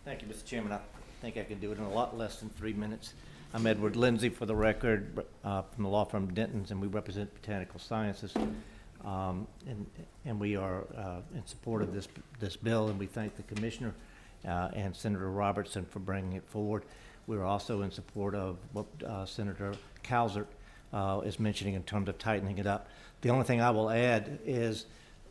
Thank you, Mr. Chairman. I think I can do it in a lot less than 3 minutes. I'm Edward Lindsay, for the record, from the law firm Denton's, and we represent Botanical Sciences. And we are in support of this bill, and we thank the Commissioner and Senator Robertson for bringing it forward. We're also in support of what Senator Calzert is mentioning in terms of tightening it up. The only thing I will add is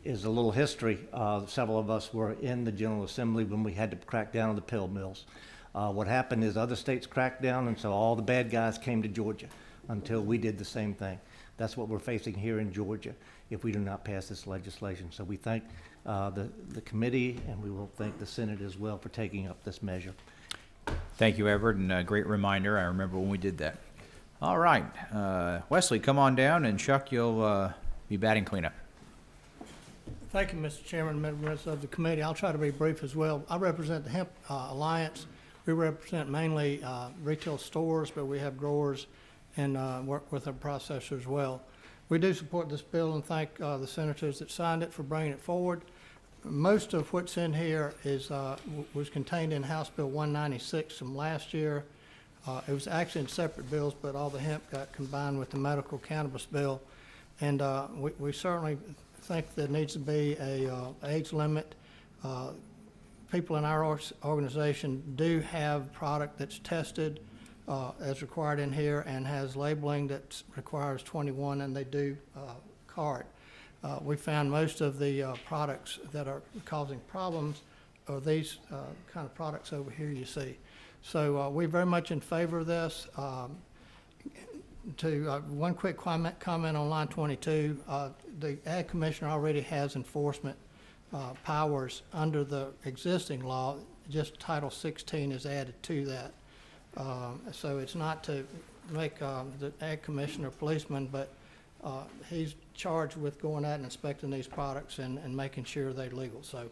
a little history. Several of us were in the General Assembly when we had to crack down on the pill mills. What happened is other states cracked down, and so all the bad guys came to Georgia until we did the same thing. That's what we're facing here in Georgia if we do not pass this legislation. So we thank the committee, and we will thank the Senate as well for taking up this measure. Thank you, Everett, and a great reminder. I remember when we did that. All right. Wesley, come on down, and Chuck, you'll be batting cleanup. Thank you, Mr. Chairman, members of the committee. I'll try to be brief as well. I represent the Hemp Alliance. We represent mainly retail stores, but we have growers and work with our processors as well. We do support this bill and thank the senators that signed it for bringing it forward. Most of what's in here is was contained in House Bill 196 from last year. It was actually in separate bills, but all the hemp got combined with the medical cannabis bill. And we certainly think there needs to be a age limit. People in our organization do have product that's tested as required in here and has labeling that requires 21, and they do card. We found most of the products that are causing problems are these kind of products over here you see. So we're very much in favor of this. One quick comment on line 22, the Ag Commissioner already has enforcement powers under the existing law. Just Title 16 is added to that. So it's not to make the Ag Commissioner a policeman, but he's charged with going out and inspecting these products and making sure they're legal. So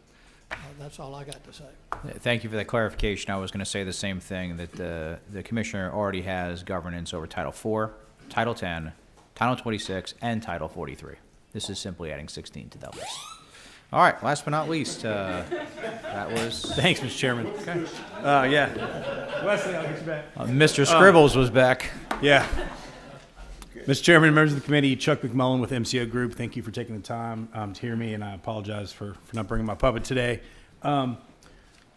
that's all I got to say. Thank you for that clarification. I was going to say the same thing, that the Commissioner already has governance over Title 4, Title 10, Title 26, and Title 43. This is simply adding 16 to that list. All right, last but not least, that was... Thanks, Mr. Chairman. Okay. Yeah. Wesley, I'll get you back. Mr. Scribbles was back. Yeah. Mr. Chairman, members of the committee, Chuck McMullen with MCO Group, thank you for taking the time to hear me, and I apologize for not bringing my puppet today.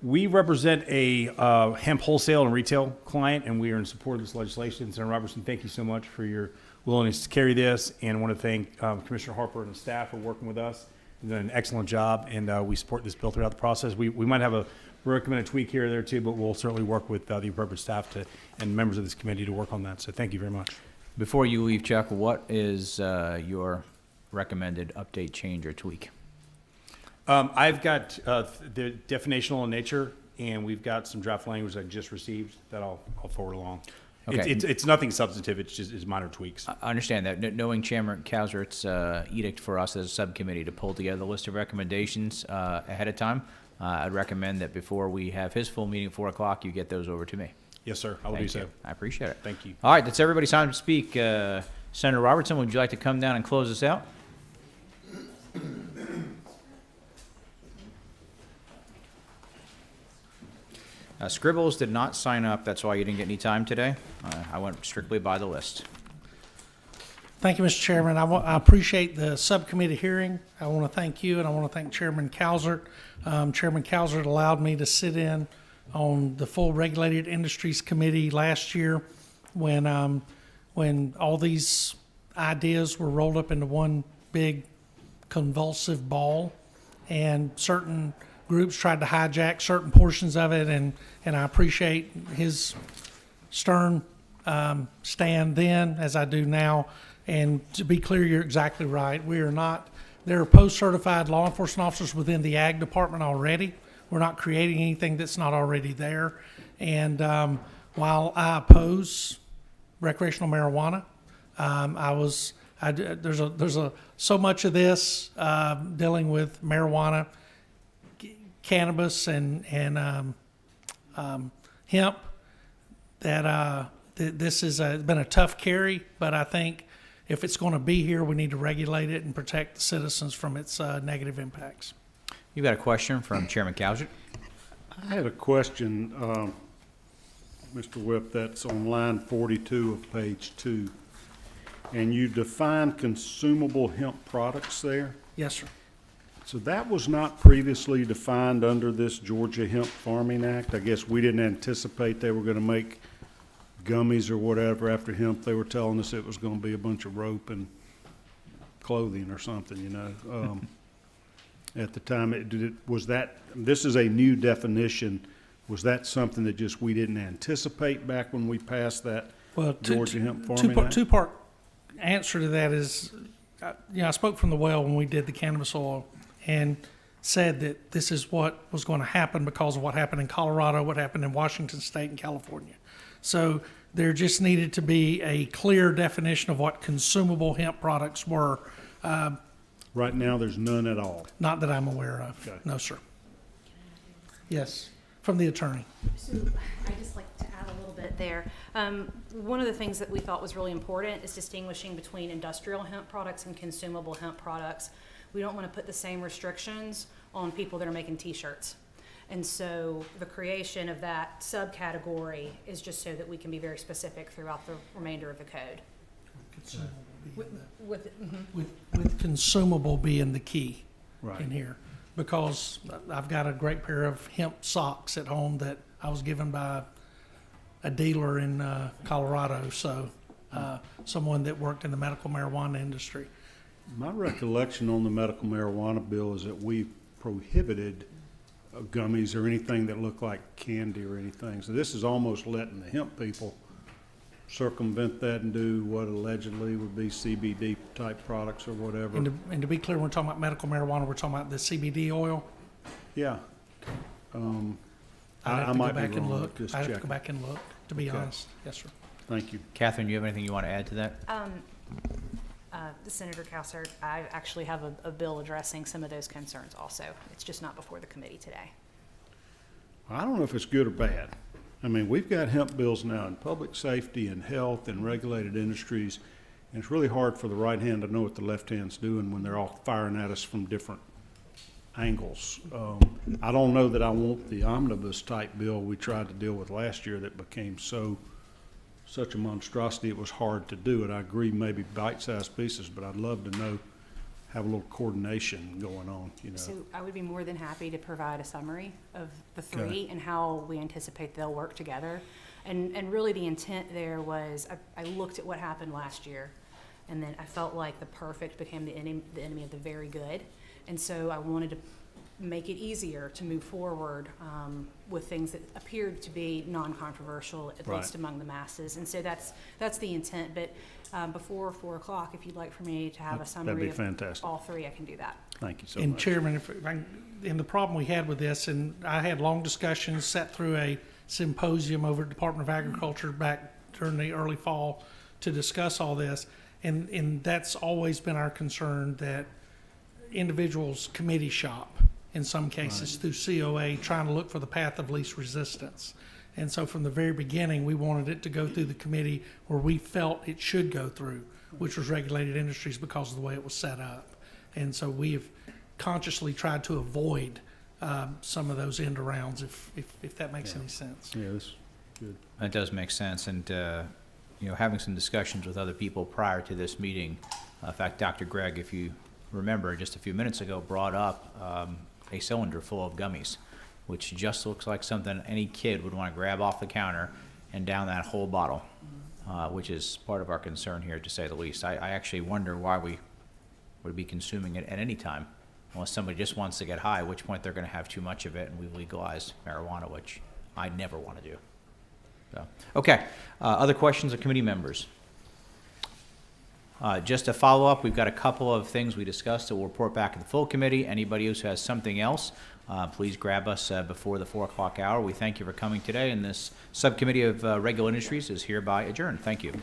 We represent a hemp wholesale and retail client, and we are in support of this legislation. Senator Robertson, thank you so much for your willingness to carry this, and I want to thank Commissioner Harper and the staff for working with us. You've done an excellent job, and we support this bill throughout the process. We might have a recommended tweak here or there too, but we'll certainly work with the appropriate staff and members of this committee to work on that. So thank you very much. Before you leave, Chuck, what is your recommended update, change, or tweak? I've got the definitional in nature, and we've got some draft language I just received that I'll forward along. Okay. It's nothing substantive. It's just minor tweaks. I understand that. Knowing Chairman Calzert's edict for us as a subcommittee to pull together the list of recommendations ahead of time, I'd recommend that before we have his full meeting at 4 o'clock, you get those over to me. Yes, sir. I will do so. I appreciate it. Thank you. All right, that's everybody's time to speak. Senator Robertson, would you like to come down and close us out? Scribbles did not sign up. That's why you didn't get any time today. I went strictly by the list. Thank you, Mr. Chairman. I appreciate the subcommittee hearing. I want to thank you, and I want to thank Chairman Calzert. Chairman Calzert allowed me to sit in on the full Regulated Industries Committee last year when all these ideas were rolled up into one big convulsive ball, and certain groups tried to hijack certain portions of it, and I appreciate his stern stand then, as I do now. And to be clear, you're exactly right. There are post-certified law enforcement officers within the Ag Department already. We're not creating anything that's not already there. And while I oppose recreational marijuana, there's so much of this dealing with marijuana, cannabis, and hemp that this has been a tough carry. But I think if it's going to be here, we need to regulate it and protect the citizens from its negative impacts. You've got a question from Chairman Calzert. I had a question, Mr. Whip, that's on line 42 of page 2. And you define consumable hemp products there? Yes, sir. So that was not previously defined under this Georgia Hemp Farming Act? I guess we didn't anticipate they were going to make gummies or whatever after hemp. They were telling us it was going to be a bunch of rope and clothing or something, you know. At the time, this is a new definition. Was that something that just we didn't anticipate back when we passed that Well, Georgia Hemp Farming Act? two-part answer to that is, I spoke from the well when we did the cannabis oil and said that this is what was going to happen because of what happened in Colorado, what happened in Washington State and California. So there just needed to be a clear definition of what consumable hemp products were. Right now, there's none at all. Not that I'm aware of. Okay. No, sir. Yes, from the attorney. So I'd just like to add a little bit there. One of the things that we thought was really important is distinguishing between industrial hemp products and consumable hemp products. We don't want to put the same restrictions on people that are making T-shirts. And so the creation of that subcategory is just so that we can be very specific throughout the remainder of the code. With consumable being the key Right. in here. Because I've got a great pair of hemp socks at home that I was given by a dealer in Colorado, so someone that worked in the medical marijuana industry. My recollection on the medical marijuana bill is that we prohibited gummies or anything that looked like candy or anything. So this is almost letting the hemp people circumvent that and do what allegedly would be CBD type products or whatever. And to be clear, when we're talking about medical marijuana, we're talking about the CBD oil. Yeah. I'd have I to go might back be and wrong. look. Just I'd have to go checking. back and look, to be Okay. honest. Yes, sir. Thank you. Catherine, do you have anything you want to add to that? Senator Cowsert, I actually have a bill addressing some of those concerns also. It's just not before the committee today. I don't know if it's good or bad. I mean, we've got hemp bills now in public safety and health and regulated industries, and it's really hard for the right hand to know what the left hand's doing when they're all firing at us from different angles. I don't know that I want the omnibus type bill we tried to deal with last year that became such a monstrosity it was hard to do it. I agree, maybe bite-sized pieces, but I'd love to know, have a little coordination going on, you know. So I would be more than happy to provide a summary of the three Okay. and how we anticipate they'll work together. And really the intent there was, I looked at what happened last year, and then I felt like the perfect became the enemy of the very good. And so I wanted to make it easier to move forward with things that appeared to be non-controversial, at Right. least among the masses. And so that's the intent. But before 4 o'clock, if you'd like for me to have a That'd summary be of fantastic. all three, I can do that. Thank you so And much. Chairman, and the problem we had with this, and I had long discussions, sat through a symposium over at Department of Agriculture back during the early fall to discuss all this, and that's always been our concern, that individuals committee shop in some cases through COA, trying to look for the path of least resistance. And so from the very beginning, we wanted it to go through the committee where we felt it should go through, which was regulated industries, because of the way it was set up. And so we have consciously tried to avoid some of those end arounds, if that makes any sense. Yeah, this is good. That does make sense, and, having some discussions with other people prior to this meeting. In fact, Dr. Gregg, if you remember, just a few minutes ago, brought up a cylinder full of gummies, which just looks like something any kid would want to grab off the counter and down that whole bottle, which is part of our concern here, to say the least. I actually wonder why we would be consuming it at any time, unless somebody just wants to get high, at which point they're going to have too much of it, and we've legalized marijuana, which I never want to do. So, okay, other questions of committee members? Just to follow up, we've got a couple of things we discussed that we'll report back to the full committee. Anybody else who has something else, please grab us before the 4 o'clock hour. We thank you for coming today, and this subcommittee of regular industries is hereby adjourned. Thank you.